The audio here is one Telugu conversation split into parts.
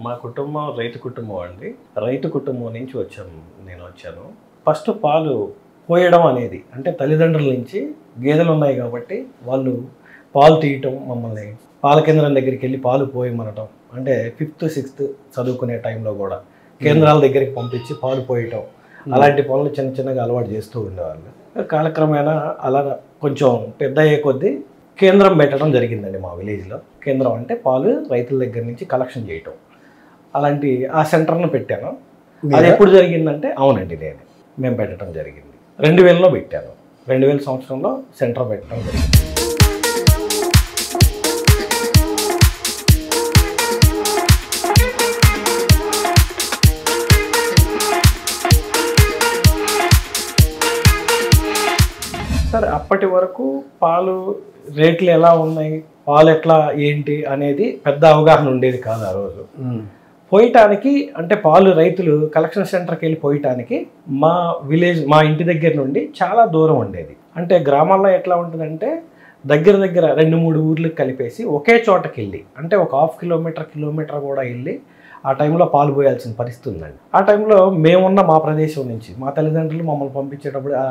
మా కుటుంబం రైతు కుటుంబం అండి. రైతు కుటుంబం నుంచి నేను వచ్చాను. ఫస్ట్ పాలు పోయడం అనేది అంటే తల్లిదండ్రుల నుంచి గేదెలు ఉన్నాయి కాబట్టి వాళ్ళు పాలు తీయటం, మమ్మల్ని పాల కేంద్రం దగ్గరికి వెళ్ళి పాలు పోయమనటం, అంటే 5th 6th చదువుకునే టైంలో కూడా కేంద్రాల దగ్గరికి పంపించి పాలు పోయటం, అలాంటి పనులు చిన్న చిన్నగా అలవాటు చేస్తూ ఉండేవాళ్ళు. కాలక్రమేణా అలా కొంచెం పెద్ద అయ్యే కొద్దీ కేంద్రం పెట్టడం జరిగిందండి మా విలేజ్లో. కేంద్రం అంటే పాలు రైతుల దగ్గర నుంచి కలెక్షన్ చేయటం, అలాంటి ఆ సెంటర్ను పెట్టాను. అది ఎప్పుడు జరిగిందంటే అవునండి మేము పెట్టడం జరిగింది. 2000లో పెట్టాను. 2000 సంవత్సరంలో సెంటర్ పెట్టడం జరిగింది. సార్ అప్పటి వరకు పాలు రేట్లు ఎలా ఉన్నాయి, పాలు ఎట్లా ఏంటి అనేది పెద్ద అవగాహన ఉండేది కాదు ఆ రోజు. పోయటానికి అంటే పాలు రైతులు కలెక్షన్ సెంటర్కి వెళ్ళి పోయటానికి మా ఇంటి దగ్గర నుండి చాలా దూరం ఉండేది. అంటే గ్రామాల్లో ఎట్లా ఉంటుందంటే దగ్గర 2-3 ఊర్లకు కలిపేసి ఒకే చోటకి వెళ్ళి, అంటే ఒక 1/2 కిలోమీటర్ కూడా వెళ్ళి ఆ టైంలో పాలు పోయాల్సిన పరిస్థితి ఉందండి. ఆ టైంలో మేమున్న మా ప్రదేశం నుంచి మా తల్లిదండ్రులు మమ్మల్ని పంపించేటప్పుడు ఆ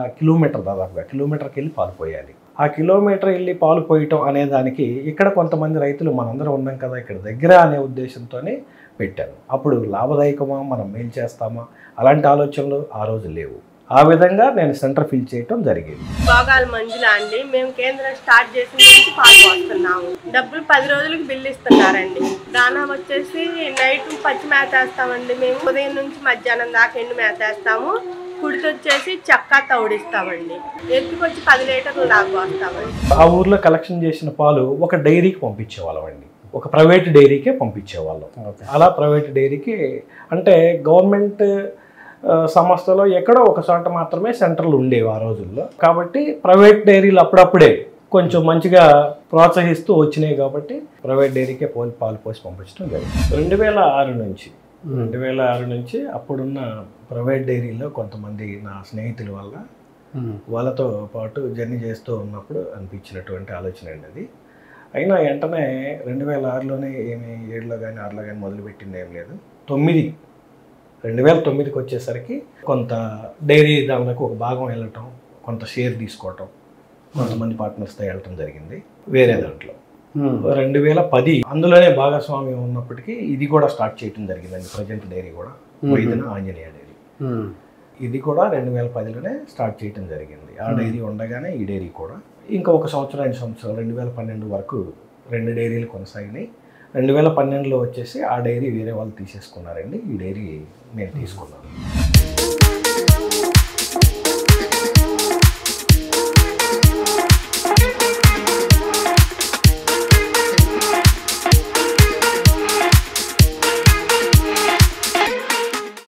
దాదాపుగా కిలోమీటర్కి వెళ్ళి పాలు పోయాలి. ఆ కిలోమీటర్ వెళ్ళి పాలు పోయటం అనే దానికి ఇక్కడ కొంతమంది రైతులు మనందరం ఉన్నాం కదా ఇక్కడ దగ్గర అనే ఉద్దేశంతోనే పెట్టాను. అప్పుడు లాభదాయకమా, మనం మేలు చేస్తామా అలాంటి ఆలోచనలు ఆ రోజు లేవు. ఆ విధంగా నేను సెంటర్ ఫిల్ చేయటం జరిగింది. భోగాల మంజుల అండి. మేము కేంద్రం స్టార్ట్ చేసిన నుంచి పాలు పోస్తున్నాము. డబ్బులు 10 రోజులకి బిల్లు ఇస్తున్నారండి. దానా వచ్చేసి నైట్ పచ్చి మేత వేస్తామండి. మేము ఉదయం నుంచి మధ్యాహ్నం దాకా ఎండు మేత వేస్తాము. కుడితి వచ్చేసి చెక్క తౌడిస్తామండి. ఎత్తుకొచ్చి 10 లీటర్లు దాకా పోస్తామండి. ఆ ఊర్లో కలెక్షన్ చేసిన పాలు ఒక డైరీకి పంపించేవాళ్ళం అండి. ఒక ప్రైవేట్ డైరీకే పంపించేవాళ్ళం. అలా ప్రైవేట్ డైరీకి అంటే గవర్నమెంట్ సంస్థలో ఎక్కడో ఒక చోట మాత్రమే సెంటర్లు ఉండేవి ఆ రోజుల్లో. కాబట్టి ప్రైవేట్ డైరీలు అప్పుడప్పుడే కొంచెం మంచిగా ప్రోత్సహిస్తూ వచ్చినాయి కాబట్టి ప్రైవేట్ డైరీకే పాలు పోసి పంపించడం జరిగింది. 2006 నుంచి అప్పుడున్న ప్రైవేట్ డైరీలో కొంతమంది నా స్నేహితుల వల్ల వాళ్ళతో పాటు జర్నీ చేస్తూ ఉన్నప్పుడు అనిపించినటువంటి ఆలోచన అండి అది. అయినా వెంటనే 2006లోనే ఏమి 7లో కానీ 6లో కానీ మొదలుపెట్టింది ఏం లేదు. 2009కి వచ్చేసరికి కొంత డైరీ దానికి ఒక భాగం వెళ్ళటం, కొంత షేర్ తీసుకోవటం, కొంతమంది పార్ట్నర్స్తో వెళ్ళటం జరిగింది వేరే దాంట్లో. 2010 అందులోనే భాగస్వామ్యం ఉన్నప్పటికీ ఇది కూడా స్టార్ట్ చేయడం జరిగిందండి. ప్రజెంట్ డైరీ కూడా వైద్యన ఆంజనేయ డైరీ ఇది కూడా 2010లోనే స్టార్ట్ చేయడం జరిగింది. ఆ డైరీ ఉండగానే ఈ డైరీ కూడా ఇంకా 1 సంవత్సరం 2 సంవత్సరాలు 2012 వరకు 2 డైరీలు కొనసాగినాయి. 2012లో వచ్చేసి ఆ డైరీ వేరే వాళ్ళు తీసేసుకున్నారండి. ఈ డైరీ నేను తీసుకున్నాను.